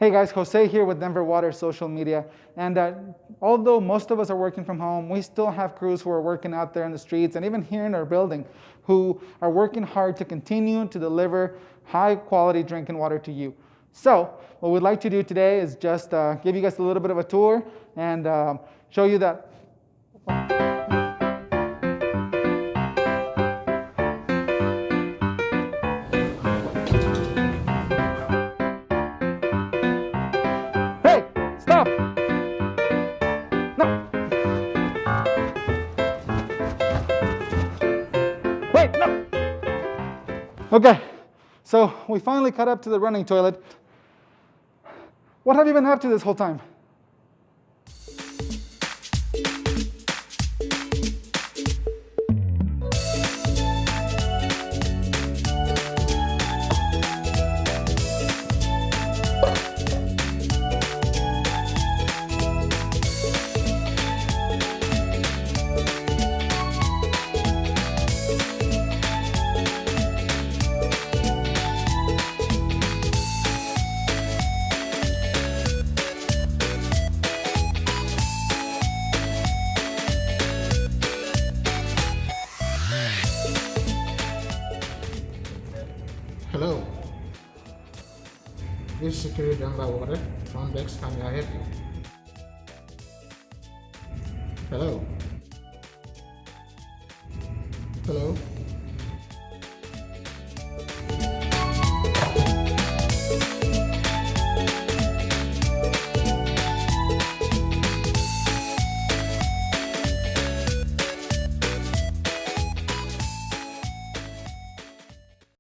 Hey guys, Jose here with Denver Water Social Media. And although most of us are working from home, we still have crews who are working out there in the streets and even here in our building who are working hard to continue to deliver high quality drinking water to you. So what we'd like to do today is just give you guys a little bit of a tour and show you that. Hey, stop! No! Wait, no! Okay, so we finally caught up to the running toilet. What have you been up to this whole time? Hello, this is Security Denver Water from Bex. How may I help you? Hello? Hello?